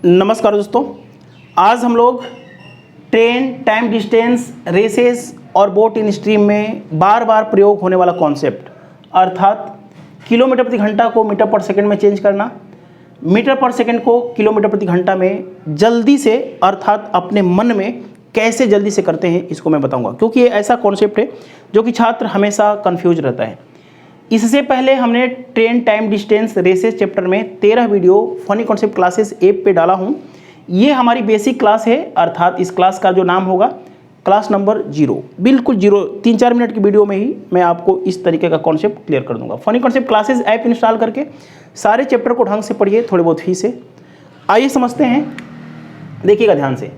नमस्कार दोस्तों, आज हम लोग ट्रेन, टाइम डिस्टेंस, रेसेस और बोट इन स्ट्रीम में बार बार प्रयोग होने वाला कॉन्सेप्ट अर्थात किलोमीटर प्रति घंटा को मीटर पर सेकंड में चेंज करना, मीटर पर सेकंड को किलोमीटर प्रति घंटा में जल्दी से अर्थात अपने मन में कैसे जल्दी से करते हैं इसको मैं बताऊंगा, क्योंकि ये ऐसा कॉन्सेप्ट है जो कि छात्र हमेशा कंफ्यूज रहता है। इससे पहले हमने train, time distance, races chapter में 13 video funny concept classes app पे डाला हूँ। ये हमारी बेसिक क्लास है, अर्थात इस क्लास का जो नाम होगा क्लास नंबर 0, बिल्कुल 0, 3-4 मिनट की वीडियो में ही मैं आपको इस तरीके का कॉन्सेप्ट क्लियर कर दूंगा। Funny concept classes app install करके सारे चैप्टर को ढंग से पढ़िए, थोड़े बहुत फी से। आइए समझते हैं, देखिएगा ध्यान से।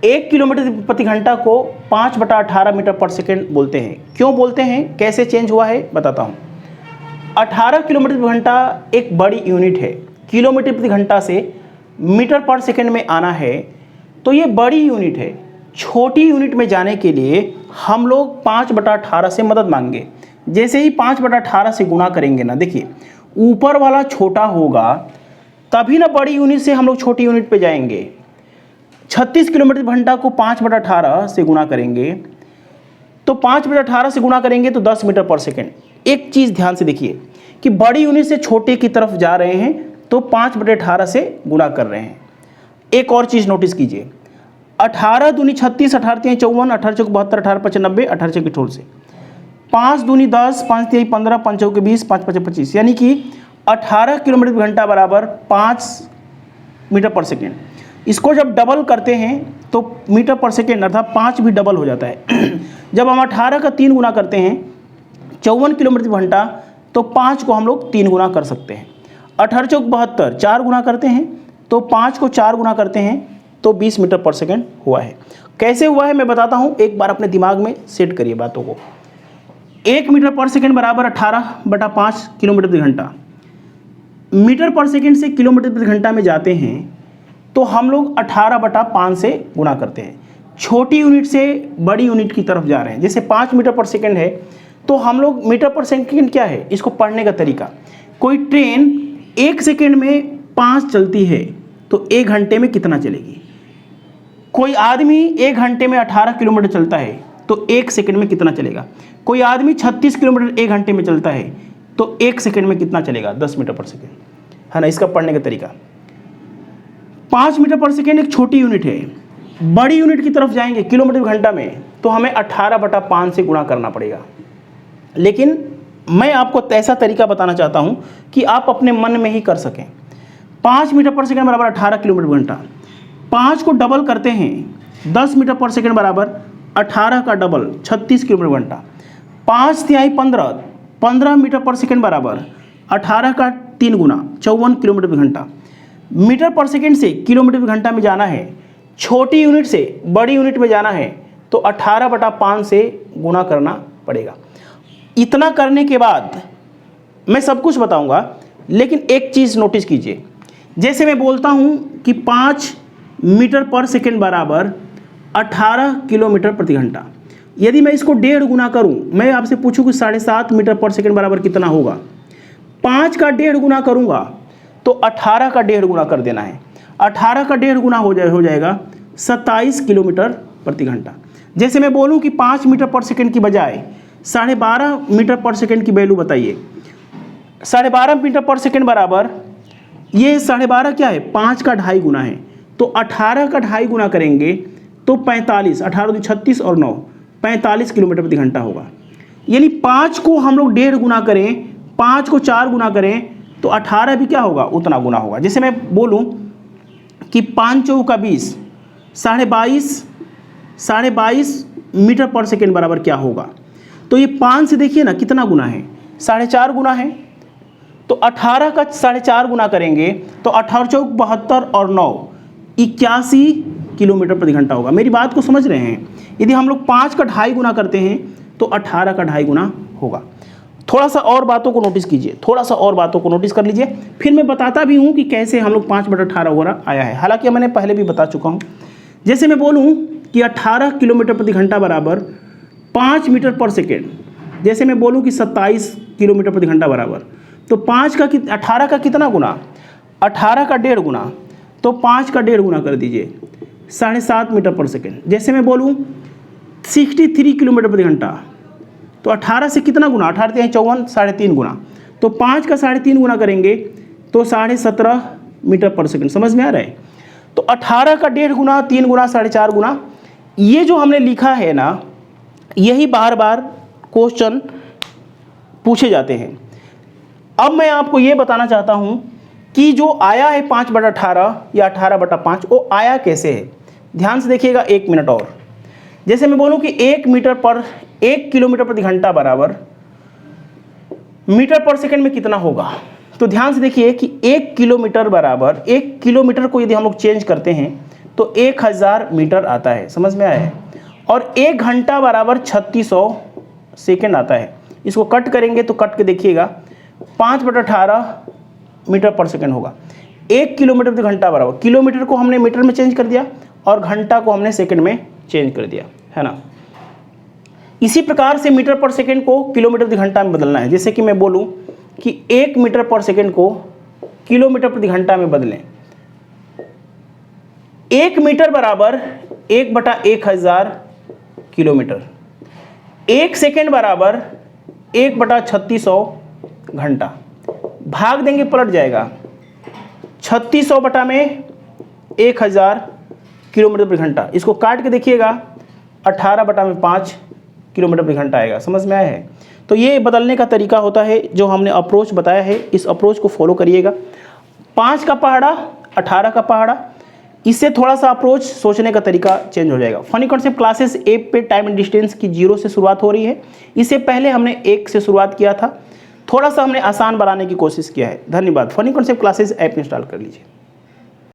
1 किलोमीटर प्रति घंटा को 5/18 मीटर पर सेकेंड बोलते हैं। क्यों बोलते हैं, कैसे चेंज हुआ है बताता हूँ। 18 किलोमीटर प्रति घंटा एक बड़ी यूनिट है। किलोमीटर प्रति घंटा से मीटर पर सेकेंड में आना है तो ये बड़ी यूनिट है। छोटी यूनिट में जाने के लिए हम लोग 5/18 से मदद मांगेंगे। जैसे ही 5/18 से गुणा करेंगे ना, देखिए ऊपर वाला छोटा होगा तभी ना बड़ी यूनिट से हम लोग छोटी यूनिट पे जाएंगे। 36 किलोमीटर प्रति घंटा को 5/18 से गुणा करेंगे तो 5/18 से गुणा करेंगे तो 10 मीटर पर सेकेंड। एक चीज़ ध्यान से देखिए कि बड़ी यूनिट से छोटे की तरफ जा रहे हैं तो 5/18 से गुणा कर रहे हैं। एक और चीज़ नोटिस कीजिए, 18 दूनी 36, 18 तिहाई 54, 18 चौक 72, 18 5 90, 18 चौक 18 से 5 दूनी 10, 5 तिहाई 15, 5 चौक 20, 5 5 25, यानी कि 18 किलोमीटर प्रति घंटा बराबर 5 मीटर पर सेकेंड। इसको जब डबल करते हैं तो मीटर पर सेकेंड अर्थात 5 भी डबल हो जाता है। जब हम 18 का 3 गुना करते हैं 54 किलोमीटर प्रति घंटा तो 5 को हम लोग 3 गुना कर सकते हैं। 18 चौक 72, 4 गुना करते हैं तो 5 को 4 गुना करते हैं तो 20 मीटर पर सेकेंड हुआ है। कैसे हुआ है मैं बताता हूँ, एक बार अपने दिमाग में सेट करिए बातों को। 1 मीटर पर सेकेंड बराबर 18/5 किलोमीटर प्रति घंटा। मीटर पर सेकेंड से किलोमीटर प्रति घंटा में जाते हैं तो हम लोग 18/5 से गुणा करते हैं। छोटी यूनिट से बड़ी यूनिट की तरफ जा रहे हैं। जैसे 5 मीटर पर सेकेंड है तो हम लोग मीटर पर सेकेंड क्या है, इसको पढ़ने का तरीका। कोई ट्रेन 1 सेकेंड में 5 चलती है तो 1 घंटे में कितना चलेगी। कोई आदमी 1 घंटे में 18 किलोमीटर चलता है तो 1 सेकेंड में कितना चलेगा। कोई आदमी 36 किलोमीटर 1 घंटे में चलता है तो 1 सेकेंड में कितना चलेगा, 10 मीटर पर सेकेंड, है ना। इसका पढ़ने का तरीका, 5 मीटर पर सेकेंड एक छोटी यूनिट है। बड़ी यूनिट की तरफ जाएंगे किलोमीटर घंटा में तो हमें 18/5 से गुणा करना पड़ेगा। लेकिन मैं आपको ऐसा तरीका बताना चाहता हूं कि आप अपने मन में ही कर सकें। 5 मीटर पर सेकेंड बराबर 18 किलोमीटर घंटा, 5 को डबल करते हैं 10 मीटर पर सेकेंड बराबर 18 का डबल 36 किलोमीटर घंटा। 5 तिहाई 15, 15 मीटर पर सेकेंड बराबर 18 का 3 गुना 54 किलोमीटर घंटा। मीटर पर सेकेंड से किलोमीटर घंटा में जाना है, छोटी यूनिट से बड़ी यूनिट में जाना है तो 18/5 से गुणा करना पड़ेगा। इतना करने के बाद मैं सब कुछ बताऊंगा, लेकिन एक चीज़ नोटिस कीजिए। जैसे मैं बोलता हूं कि 5 मीटर पर सेकेंड बराबर 18 किलोमीटर प्रति घंटा, यदि मैं इसको 1.5 गुना करूं, मैं आपसे पूछूं कि 7.5 मीटर पर सेकेंड बराबर कितना होगा। 5 का 1.5 गुना करूंगा तो 18 का 1.5 गुना कर देना है। 18 का 1.5 गुना हो जाएगा 27 किलोमीटर प्रति घंटा। जैसे मैं बोलूं कि 5 मीटर पर सेकेंड की बजाय 12.5 मीटर पर सेकेंड की वैल्यू बताइए। 12.5 मीटर पर सेकेंड बराबर, ये 12.5 क्या है, 5 का 2.5 गुना है तो 18 का 2.5 गुना करेंगे तो 45, 18 36 और 9, 45 किलोमीटर प्रति घंटा होगा। यानी 5 को हम लोग 1.5 गुना करें, 5 को 4 गुना करें तो 18 भी क्या होगा, उतना गुना होगा। जैसे मैं बोलूं कि 5 चौक 20, 22.5 मीटर पर सेकेंड बराबर क्या होगा, तो ये 5 से देखिए ना कितना गुना है, 4.5 गुना है। तो 18 का 4.5 गुना करेंगे तो 18 चौक 72 और 9, 81 किलोमीटर प्रति घंटा होगा। मेरी बात को समझ रहे हैं। यदि हम लोग 5 का 2.5 गुना करते हैं तो 18 का 2.5 गुना होगा। थोड़ा सा और बातों को नोटिस कीजिए, थोड़ा सा और बातों को नोटिस कर लीजिए, फिर मैं बताता भी हूँ कि कैसे हम लोग 5/18 वगैरह आया है। हालांकि मैंने पहले भी बता चुका हूँ। जैसे मैं बोलूँ कि 18 किलोमीटर प्रति घंटा बराबर 5 मीटर पर सेकेंड, जैसे मैं बोलूँ कि 27 किलोमीटर प्रति घंटा बराबर, तो 18 का कितना गुना, 18 का 1.5 गुना तो 5 का 1.5 गुना कर दीजिए, 7.5 मीटर पर सेकेंड। जैसे मैं बोलूँ 63 किलोमीटर प्रति घंटा, तो 18 से कितना गुना, 18 से 54, 3.5 गुना, तो 5 का 3.5 गुना करेंगे तो 17.5 मीटर पर सेकेंड। समझ में आ रहा है? तो 18 का 1.5 गुना, 3 गुना, 4.5 गुना, ये जो हमने लिखा है ना, यही बार बार क्वेश्चन पूछे जाते हैं। अब मैं आपको ये बताना चाहता हूँ कि जो आया है 5/18 या 18/5, वो आया कैसे है। ध्यान से देखिएगा 1 मिनट और। जैसे मैं बोलूँ कि 1 किलोमीटर प्रति घंटा बराबर मीटर पर सेकंड में कितना होगा, तो ध्यान से देखिए कि 1 किलोमीटर बराबर, 1 किलोमीटर को यदि हम लोग चेंज करते हैं तो 1000 मीटर आता है। समझ में आया है? और 1 घंटा बराबर 3600 सेकेंड आता है। इसको कट करेंगे तो कट के देखिएगा 5/18 मीटर पर सेकेंड होगा। 1 किलोमीटर प्रति घंटा बराबर, किलोमीटर को हमने मीटर में चेंज कर दिया और घंटा को हमने सेकेंड में चेंज कर दिया, है ना। इसी प्रकार से मीटर पर सेकेंड को किलोमीटर प्रति घंटा में बदलना है। जैसे कि मैं बोलूं कि 1 मीटर पर सेकेंड को किलोमीटर प्रति घंटा में बदलें। 1 मीटर बराबर 1/1000 किलोमीटर, 1 सेकेंड बराबर 1/3600 घंटा। भाग देंगे पलट जाएगा, 3600 बटा में 1000 किलोमीटर प्रति घंटा। इसको काट के देखिएगा 18 बटा में 5 किलोमीटर प्रति घंटा आएगा। समझ में आया है? तो ये बदलने का तरीका होता है जो हमने अप्रोच बताया है, इस अप्रोच को फॉलो करिएगा। 5 का पहाड़ा, 18 का पहाड़ा, इससे थोड़ा सा अप्रोच सोचने का तरीका चेंज हो जाएगा। फनी कॉन्सेप्ट क्लासेस 1 पे टाइम एंड डिस्टेंस की 0 से शुरुआत हो रही है। इससे पहले हमने 1 से शुरुआत किया था, थोड़ा सा हमने आसान बनाने की कोशिश किया है। धन्यवाद। Funny concept classes app install कर लीजिए।